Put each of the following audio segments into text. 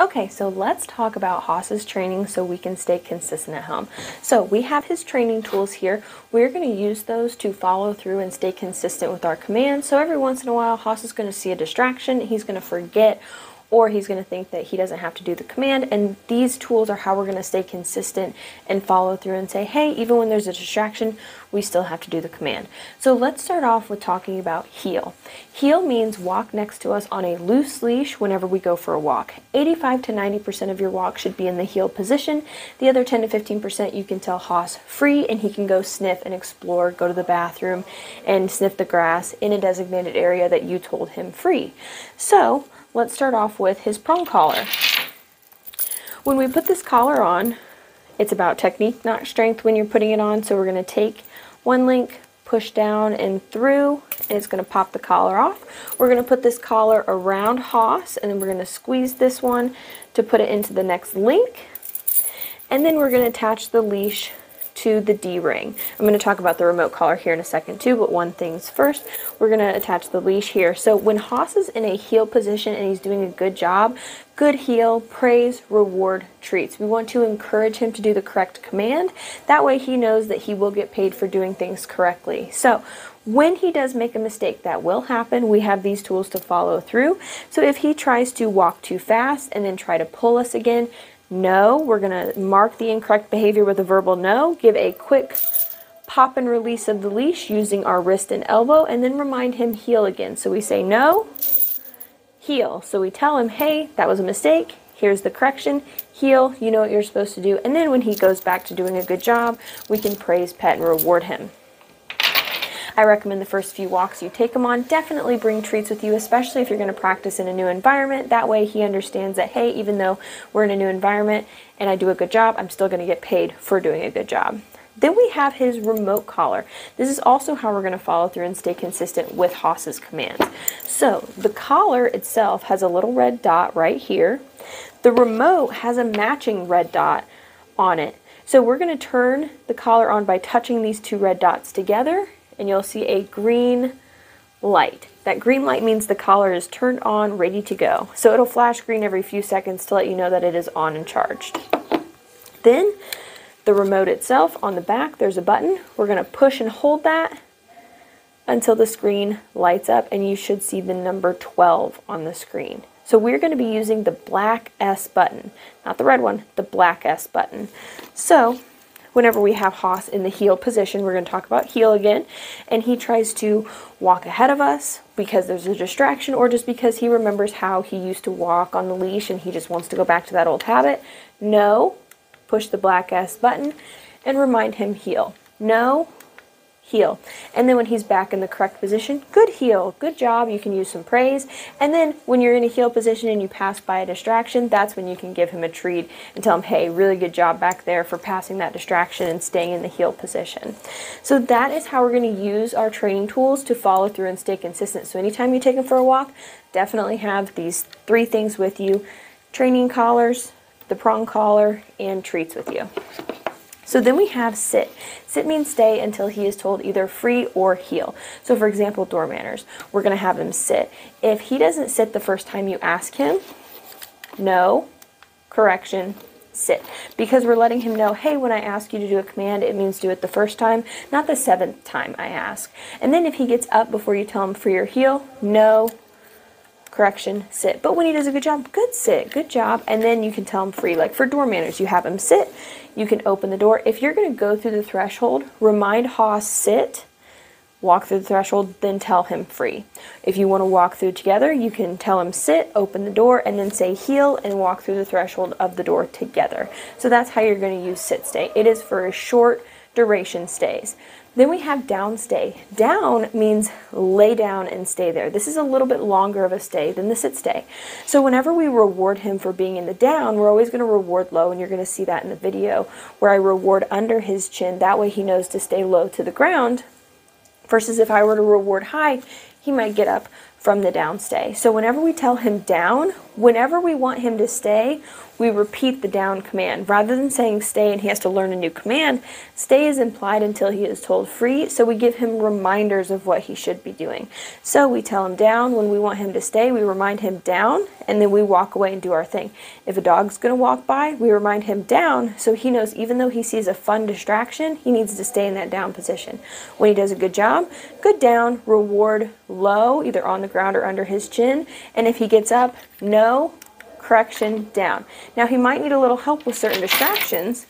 Okay, so let's talk about Haas's training so we can stay consistent at home. So we have his training tools here. We're going to use those to follow through and stay consistent with our commands. So every once in a while, Haas is going to see a distraction, he's going to forget, or he's going to think that he doesn't have to do the command, and these tools are how we're going to stay consistent and follow through and say, hey, even when there's a distraction, we still have to do the command. So let's start off with talking about heel. Heel means walk next to us on a loose leash whenever we go for a walk. 85 to 90% of your walk should be in the heel position. The other 10 to 15% you can tell Haas free, and he can go sniff and explore, go to the bathroom and sniff the grass in a designated area that you told him free. So let's start off with his prong collar. When we put this collar on, it's about technique, not strength when you're putting it on. So we're going to take one link, push down and through, and it's going to pop the collar off. We're going to put this collar around Haas, and then we're going to squeeze this one to put it into the next link. And then we're going to attach the leash to the D-ring. I'm going to talk about the remote collar here in a second too, but one thing's first, we're going to attach the leash here. So when Haas is in a heel position and he's doing a good job, good heel, praise, reward, treats. We want to encourage him to do the correct command. That way he knows that he will get paid for doing things correctly. So when he does make a mistake, that will happen, we have these tools to follow through. So if he tries to walk too fast and then try to pull us again, no, we're going to mark the incorrect behavior with a verbal no, give a quick pop and release of the leash using our wrist and elbow, and then remind him heel again. So we say no, heel. So we tell him, hey, that was a mistake, here's the correction, heel, you know what you're supposed to do. And then when he goes back to doing a good job, we can praise, pet, and reward him. I recommend the first few walks you take him on, definitely bring treats with you, especially if you're going to practice in a new environment. That way he understands that, hey, even though we're in a new environment and I do a good job, I'm still going to get paid for doing a good job. Then we have his remote collar. This is also how we're going to follow through and stay consistent with Haas's commands. So the collar itself has a little red dot right here. The remote has a matching red dot on it. So we're going to turn the collar on by touching these two red dots together, and you'll see a green light. That green light means the collar is turned on, ready to go. So it'll flash green every few seconds to let you know that it is on and charged. Then the remote itself, on the back, there's a button. We're going to push and hold that until the screen lights up, and you should see the number 12 on the screen. So we're going to be using the black S button, not the red one, the black S button. So whenever we have Haas in the heel position, we're going to talk about heel again, and he tries to walk ahead of us because there's a distraction, or just because he remembers how he used to walk on the leash and he just wants to go back to that old habit. No, push the black S button and remind him heel. No, heel. And then when he's back in the correct position, good heel, good job, you can use some praise. And then when you're in a heel position and you pass by a distraction, that's when you can give him a treat and tell him, hey, really good job back there for passing that distraction and staying in the heel position. So that is how we're going to use our training tools to follow through and stay consistent. So anytime you take him for a walk, definitely have these 3 things with you: training collars, the prong collar, and treats with you. So then we have sit. Sit means stay until he is told either free or heel. So for example, door manners, we're going to have him sit. If he doesn't sit the first time you ask him, no, correction, sit. Because we're letting him know, hey, when I ask you to do a command, it means do it the first time, not the 7th time I ask. And then if he gets up before you tell him free or heel, no, correction, sit. But when he does a good job, good sit, good job. And then you can tell him free. Like for door manners, you have him sit, you can open the door. If you're going to go through the threshold, remind Haas sit, walk through the threshold, then tell him free. If you want to walk through together, you can tell him sit, open the door, and then say heel and walk through the threshold of the door together. So that's how you're going to use sit stay. It is for a short duration stays. Then we have down stay. Down means lay down and stay there. This is a little bit longer of a stay than the sit stay. So whenever we reward him for being in the down, we're always going to reward low, and you're going to see that in the video where I reward under his chin. That way he knows to stay low to the ground, versus if I were to reward high, he might get up from the down stay. So whenever we tell him down, whenever we want him to stay, we repeat the down command. Rather than saying stay and he has to learn a new command, stay is implied until he is told free, so we give him reminders of what he should be doing. So we tell him down. When we want him to stay, we remind him down, and then we walk away and do our thing. If a dog's going to walk by, we remind him down, so he knows even though he sees a fun distraction, he needs to stay in that down position. When he does a good job, good down, reward low, either on the ground or under his chin, and if he gets up, no, correction, down. Now he might need a little help with certain distractions.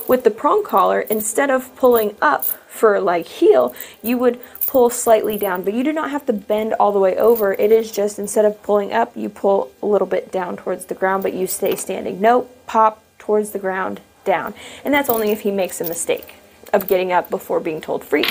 With the prong collar, instead of pulling up for like heel, you would pull slightly down, but you do not have to bend all the way over. It is just instead of pulling up, you pull a little bit down towards the ground, but you stay standing. Nope, pop towards the ground, down. And that's only if he makes a mistake of getting up before being told free.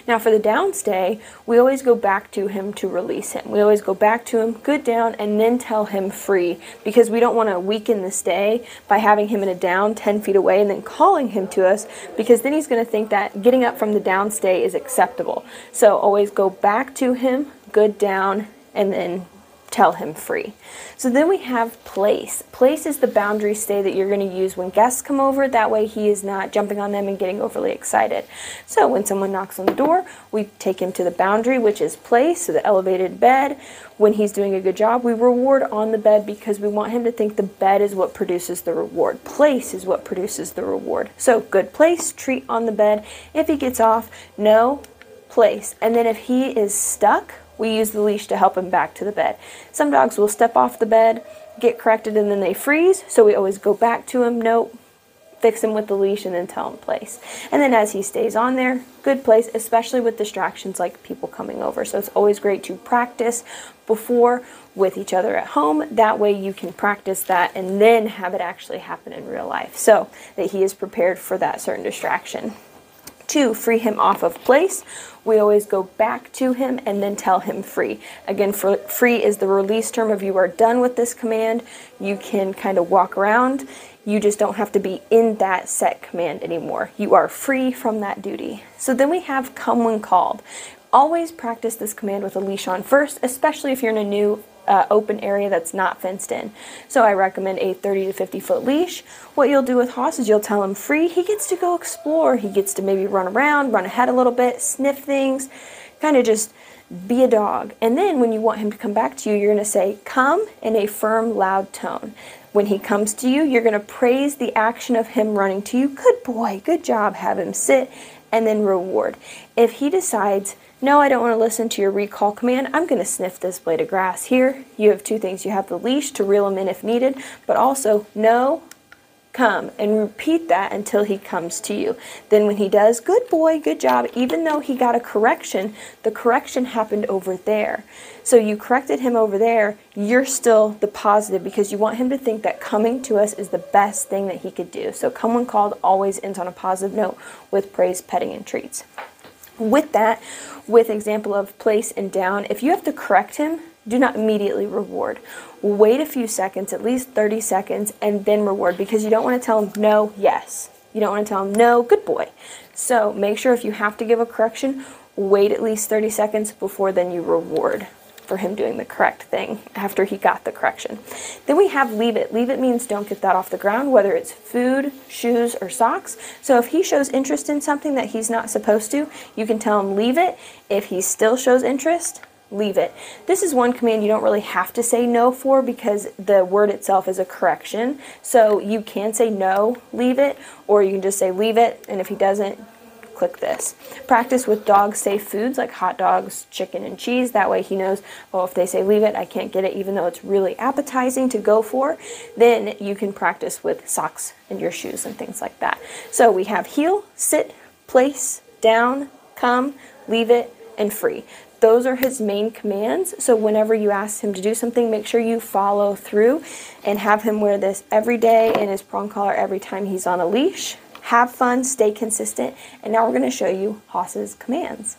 Now for the down stay, we always go back to him to release him. We always go back to him, good down, and then tell him free, because we don't want to weaken the stay by having him in a down 10 feet away and then calling him to us, because then he's going to think that getting up from the down stay is acceptable. So always go back to him, good down, and then tell him free. So then we have place. Place is the boundary stay that you're going to use when guests come over. That way he is not jumping on them and getting overly excited. So when someone knocks on the door, we take him to the boundary, which is place, so the elevated bed. When he's doing a good job, we reward on the bed because we want him to think the bed is what produces the reward. Place is what produces the reward. So good place, treat on the bed. If he gets off, no, place. And then if he is stuck, we use the leash to help him back to the bed. Some dogs will step off the bed, get corrected, and then they freeze. So we always go back to him, nope, fix him with the leash, and then tell him place. And then as he stays on there, good place, especially with distractions like people coming over. So it's always great to practice before with each other at home. That way you can practice that and then have it actually happen in real life, so that he is prepared for that certain distraction. To free him off of place, we always go back to him and then tell him free. Again, free is the release term of you are done with this command. You can kind of walk around. You just don't have to be in that set command anymore. You are free from that duty. So then we have come when called. Always practice this command with a leash on first, especially if you're in a new open area that's not fenced in. So I recommend a 30 to 50 foot leash. What you'll do with Haas is you'll tell him free. He gets to go explore. He gets to maybe run around, run ahead a little bit, sniff things, kind of just be a dog. And then when you want him to come back to you, you're going to say come in a firm, loud tone. When he comes to you, you're going to praise the action of him running to you. Good boy, good job. Have him sit, and then reward. If he decides, no, I don't want to listen to your recall command, I'm going to sniff this blade of grass here. You have two things. You have the leash to reel him in if needed, but also no, come, and repeat that until he comes to you. Then when he does, good boy, good job, even though he got a correction, the correction happened over there. So you corrected him over there, you're still the positive because you want him to think that coming to us is the best thing that he could do. So come when called always ends on a positive note with praise, petting, and treats. With that, with example of place and down, if you have to correct him, do not immediately reward. Wait a few seconds, at least 30 seconds, and then reward, because you don't want to tell him no, yes. You don't want to tell him no, good boy. So make sure if you have to give a correction, wait at least 30 seconds before then you reward for him doing the correct thing after he got the correction. Then we have leave it. Leave it means don't get that off the ground, whether it's food, shoes, or socks. So if he shows interest in something that he's not supposed to, you can tell him leave it. If he still shows interest, leave it. This is one command you don't really have to say no for because the word itself is a correction. So you can say no, leave it, or you can just say leave it, and if he doesn't, click this. Practice with dog safe foods like hot dogs, chicken, and cheese. That way he knows, oh, if they say leave it, I can't get it even though it's really appetizing to go for. Then you can practice with socks and your shoes and things like that. So we have heel, sit, place, down, come, leave it, and free. Those are his main commands. So whenever you ask him to do something, make sure you follow through and have him wear this every day and his prong collar every time he's on a leash. Have fun, stay consistent, and now we're going to show you Haas's commands.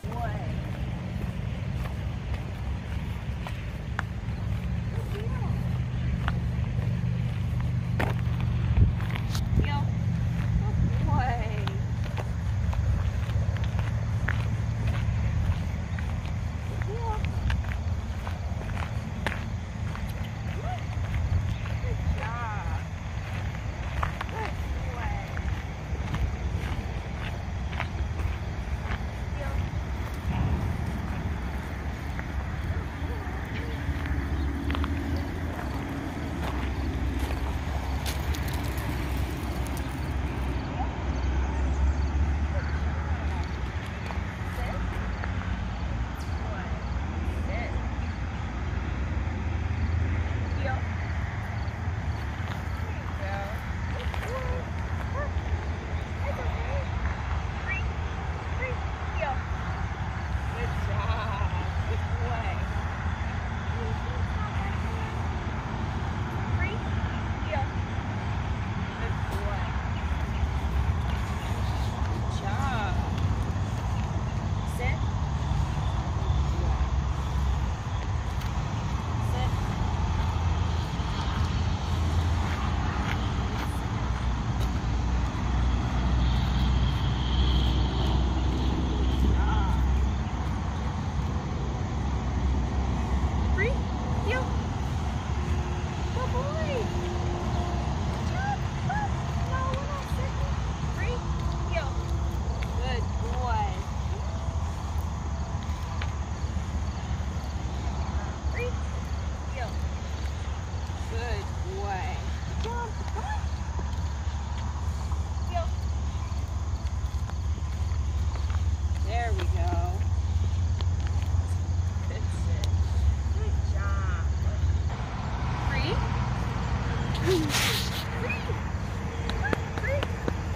There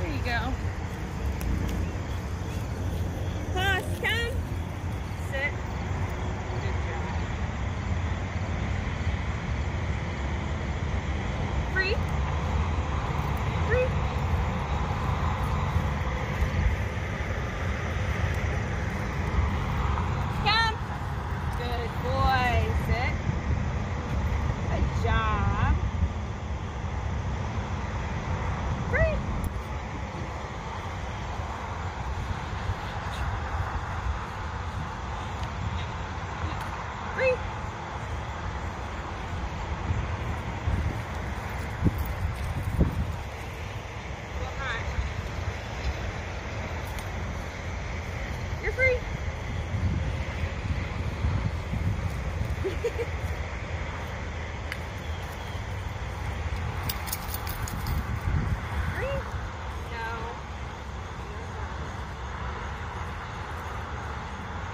you go. Pause, come. Sit. Good job. Free. Free. Come. Good boy. Sit. Good job. Free. Free. You're free. Free? No.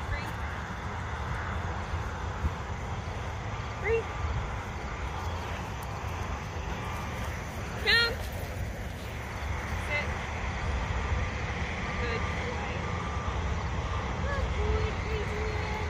Free. Free. Come. Sit. Good boy. Good boy, crazy man.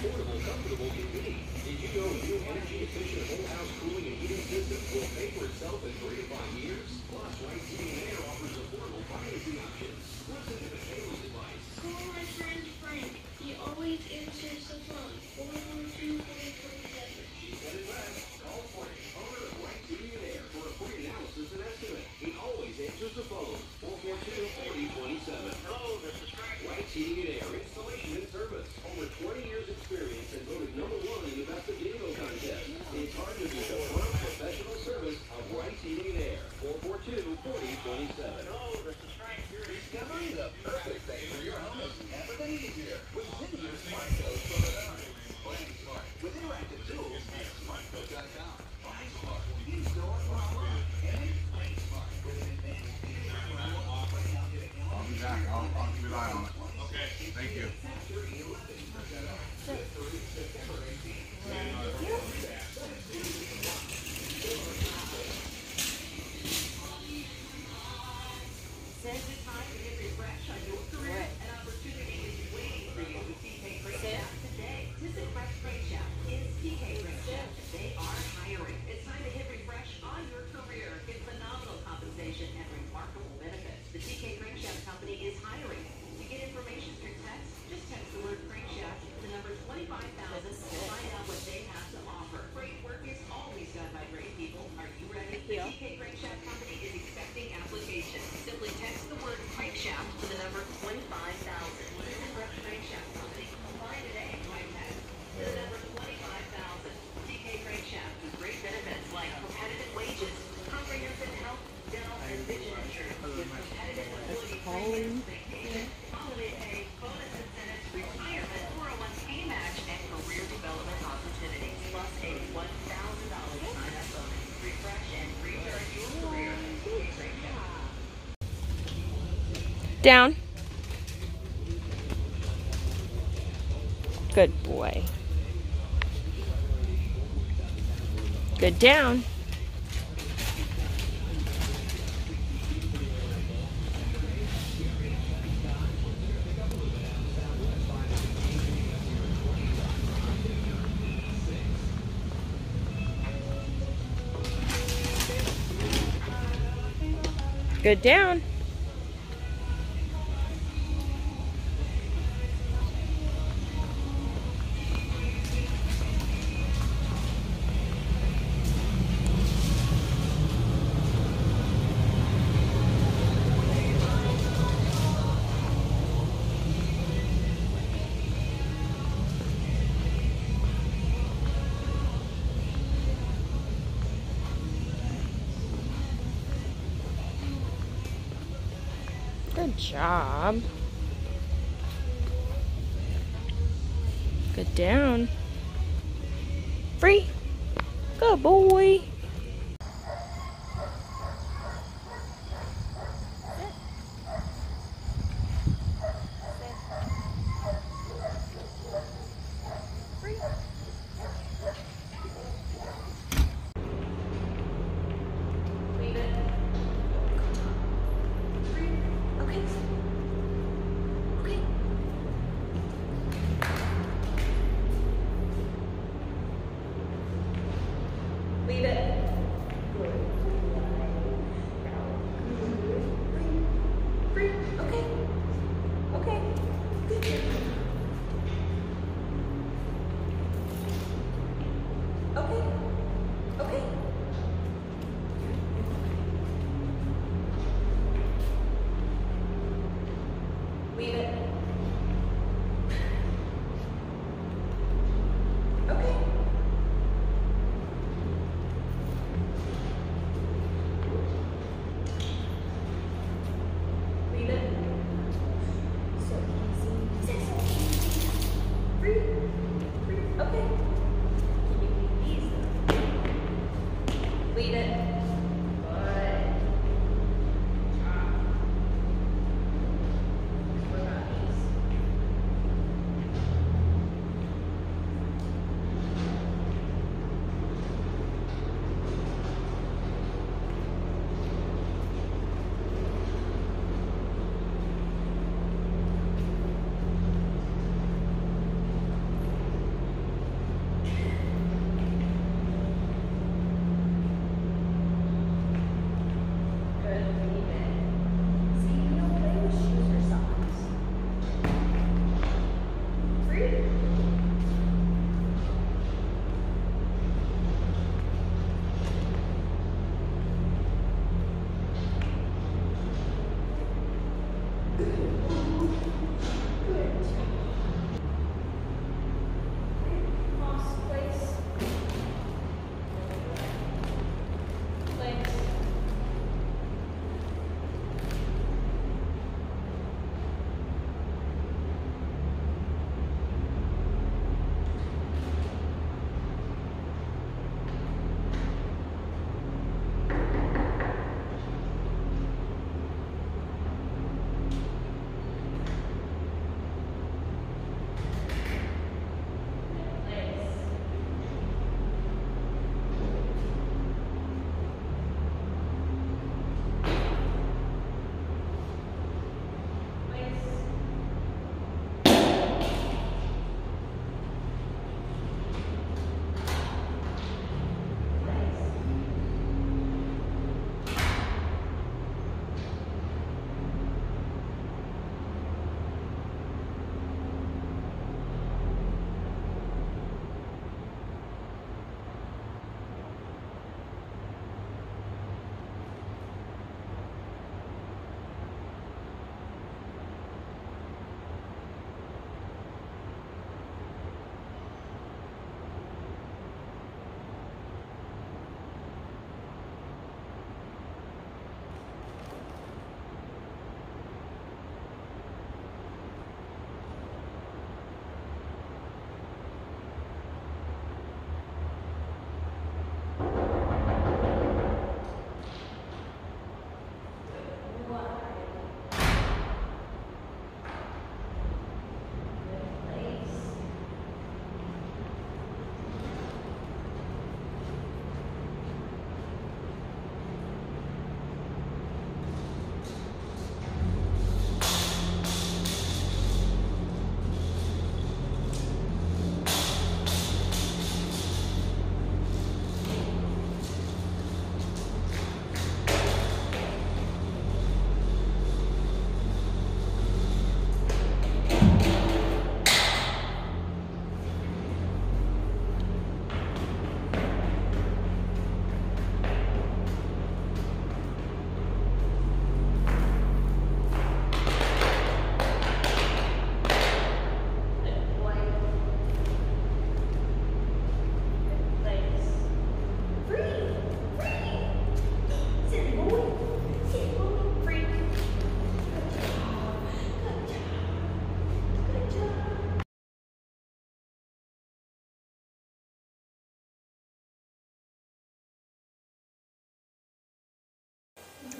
affordable, comfortable, convenient. Did you know new energy-efficient whole house cooling and heating systems will pay for itself in 3 to 5 years? Plus, Right Heating and Air offers affordable financing options. Listen to the sales advice. Call my friend Frank. He always answers the phone. 412-4027. She said it best. Call Frank, owner of Right Heating and Air, for a free analysis and estimate. He always answers the phone. 442-4027. Hello, this is Frank. Right Heating and Air, installation and service. Over 20 years experience and voted #1 in the Best of Bingo contest. It's hard to beat the front professional service of Right Heating and Air. 442-4027. Hello, this is Frank. Discovering the perfect thing for your home is never been easier. With Zinnier Smart Codes from the Plan Smart. With interactive tools at smartcode.com. Buy smart. In-store or online. And Play Smart. With an advanced I'll be back. I'll keep an eye on it. Okay, thank you. Says it's time to get refreshed on your career. An opportunity is waiting for you with TK Crankshaft today. Visit Fresh Crankshaft is TK Crankshaft. They are hiring. It's time to hit refresh on your career. Get phenomenal compensation and remarkable benefits. The TK Crankshaft Company is hiring. To get information through text, just text the word Crankshaft to the number 25,000 to find out what they have to offer. Great work is always done by great people. Are you ready? The TK Crankshaft Company is accepting applications. Simply text the word Crankshaft to the number 25,000. Visit Fresh Crankshaft Company. Apply today by text to the number 25,000. TK Crankshaft with great benefits like competitive wages, comprehensive health, dental, and vision insurance with competitive employee premiums, vacation, holiday pay, bonus incentives, retirement, 401k match, and career development opportunities, plus a $1,000 sign-up bonus. Refresh and recharge your career with TK Crankshaft. Down. Good boy. Good down. Good down. Good job. Good down. Free. Good boy. Leave it.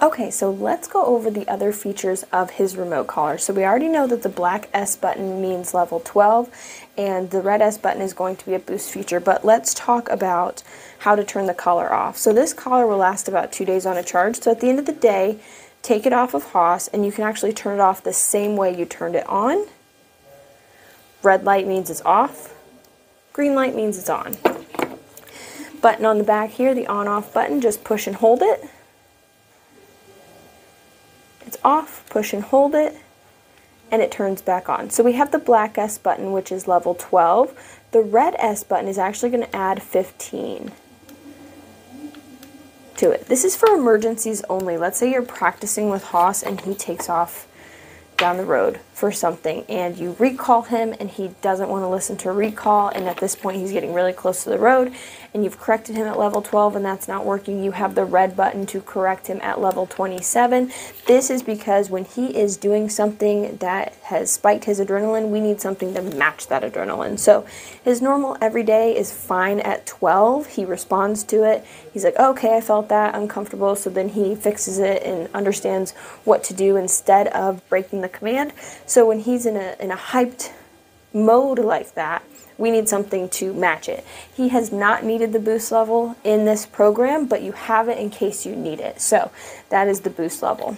Okay, so let's go over the other features of his remote collar. So we already know that the black S button means level 12 and the red S button is going to be a boost feature, but let's talk about how to turn the collar off. So this collar will last about 2 days on a charge. So at the end of the day, take it off of Haas and you can actually turn it off the same way you turned it on. Red light means it's off, green light means it's on. Button on the back here, the on-off button, just push and hold it. It's off, push and hold it, and it turns back on. So we have the black S button, which is level 12. The red S button is actually going to add 15 to it. This is for emergencies only. Let's say you're practicing with Haas and he takes off down the road for something and you recall him and he doesn't want to listen to a recall, and at this point he's getting really close to the road and you've corrected him at level 12 and that's not working. You have the red button to correct him at level 27. This is because when he is doing something that has spiked his adrenaline, we need something to match that adrenaline. So his normal everyday is fine at 12. He responds to it. He's like, okay, I felt that, uncomfortable. So then he fixes it and understands what to do instead of breaking the command. So when he's in a hyped mode like that, we need something to match it. He has not needed the boost level in this program, but you have it in case you need it. So that is the boost level.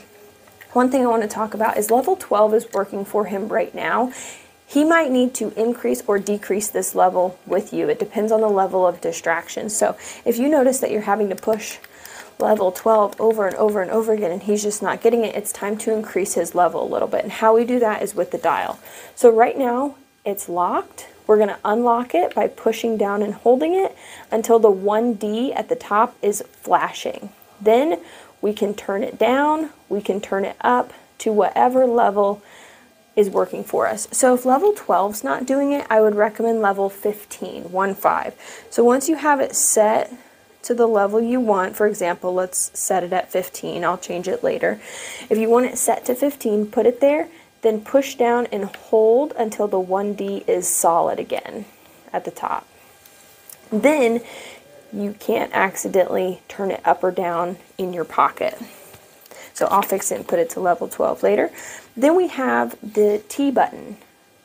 One thing I want to talk about is level 12 is working for him right now. He might need to increase or decrease this level with you. It depends on the level of distraction. So if you notice that you're having to push level 12 over and over and over again and he's just not getting it, it's time to increase his level a little bit. And how we do that is with the dial. So right now it's locked. We're going to unlock it by pushing down and holding it until the 1D at the top is flashing. Then we can turn it down, we can turn it up to whatever level is working for us. So if level 12's not doing it, I would recommend level 15, 1-5. So once you have it set to the level you want, for example, let's set it at 15, I'll change it later. If you want it set to 15, put it there, then push down and hold until the 1D is solid again at the top. Then you can't accidentally turn it up or down in your pocket. So I'll fix it and put it to level 12 later. Then we have the T button.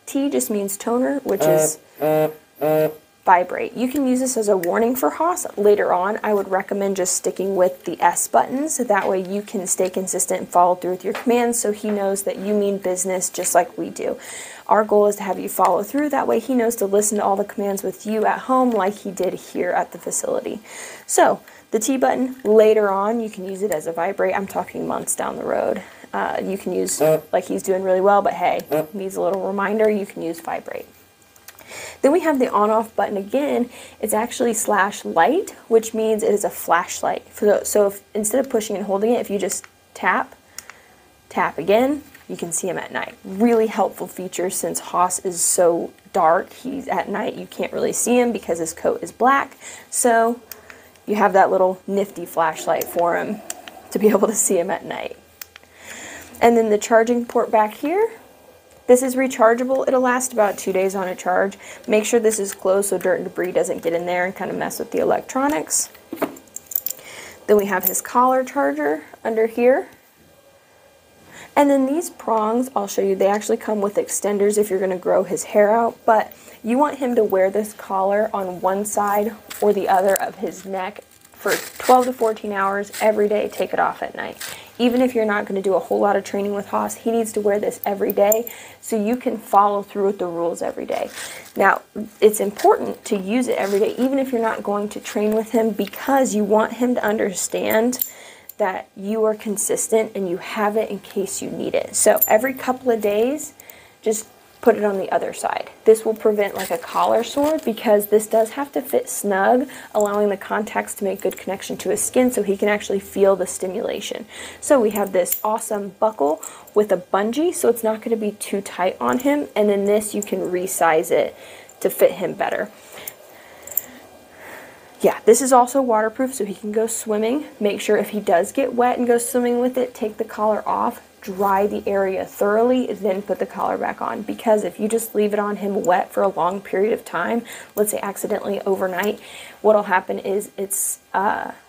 T just means toner, which is vibrate. You can use this as a warning for Haas. Later on, I would recommend just sticking with the S button so that way you can stay consistent and follow through with your commands so he knows that you mean business just like we do. Our goal is to have you follow through. That way he knows to listen to all the commands with you at home like he did here at the facility. So the T button, later on, you can use it as a vibrate. I'm talking months down the road. You can use, like he's doing really well, but hey, needs a little reminder, you can use vibrate. Then we have the on-off button again. It's actually /light, which means it is a flashlight. So if, instead of pushing and holding it, if you just tap again, you can see him at night. Really helpful feature since Haas is so dark. He's at night, you can't really see him because his coat is black. So you have that little nifty flashlight for him to be able to see him at night. And then the charging port back here. This is rechargeable. It'll last about 2 days on a charge. Make sure this is closed so dirt and debris doesn't get in there and kind of mess with the electronics. Then we have his collar charger under here. And then these prongs, I'll show you, they actually come with extenders if you're going to grow his hair out, but you want him to wear this collar on one side or the other of his neck for 12 to 14 hours every day. Take it off at night. Even if you're not going to do a whole lot of training with Haas, he needs to wear this every day so you can follow through with the rules every day. Now, it's important to use it every day, even if you're not going to train with him, because you want him to understand that you are consistent and you have it in case you need it. So every couple of days, just put it on the other side. This will prevent like a collar sore because this does have to fit snug, allowing the contacts to make good connection to his skin so he can actually feel the stimulation. So we have this awesome buckle with a bungee, so it's not going to be too tight on him, and then this you can resize it to fit him better. Yeah, this is also waterproof so he can go swimming. Make sure if he does get wet and go swimming with it, take the collar off. dry the area thoroughly, then put the collar back on. Because if you just leave it on him wet for a long period of time, let's say accidentally overnight, what'll happen is it's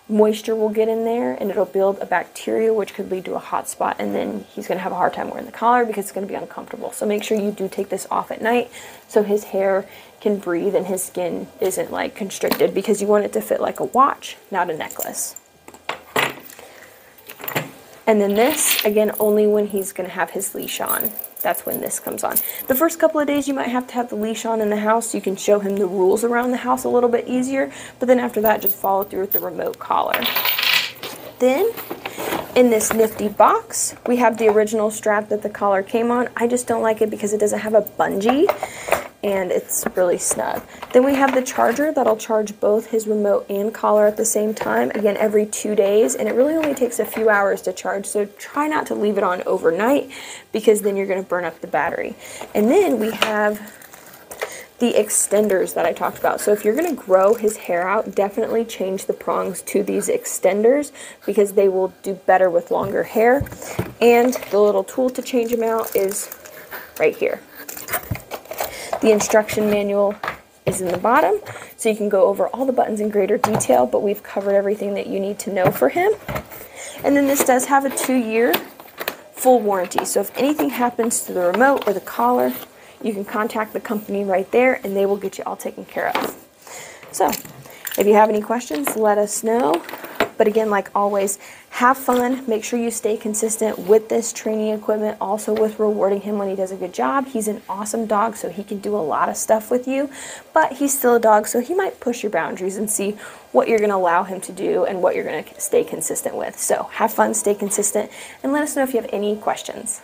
moisture will get in there and it'll build a bacteria, which could lead to a hot spot, and then he's going to have a hard time wearing the collar because it's going to be uncomfortable. So make sure you do take this off at night so his hair can breathe and his skin isn't like constricted, because you want it to fit like a watch, not a necklace. And then this, again, only when he's going to have his leash on. That's when this comes on. The first couple of days you might have to have the leash on in the house so you can show him the rules around the house a little bit easier, but then after that just follow through with the remote collar. Then in this nifty box we have the original strap that the collar came on. I just don't like it because it doesn't have a bungee and it's really snug. Then we have the charger that'll charge both his remote and collar at the same time, again every 2 days, and it really only takes a few hours to charge, so try not to leave it on overnight because then you're going to burn up the battery. And then we have the extenders that I talked about. So if you're going to grow his hair out, definitely change the prongs to these extenders because they will do better with longer hair. And the little tool to change them out is right here. The instruction manual is in the bottom, so you can go over all the buttons in greater detail, but we've covered everything that you need to know for him. And then this does have a 2-year full warranty, so if anything happens to the remote or the collar, you can contact the company right there and they will get you all taken care of. So if you have any questions, let us know. But again, like always, have fun. Make sure you stay consistent with this training equipment, also with rewarding him when he does a good job. He's an awesome dog, so he can do a lot of stuff with you, but he's still a dog, so he might push your boundaries and see what you're going to allow him to do and what you're going to stay consistent with. So have fun, stay consistent, and let us know if you have any questions.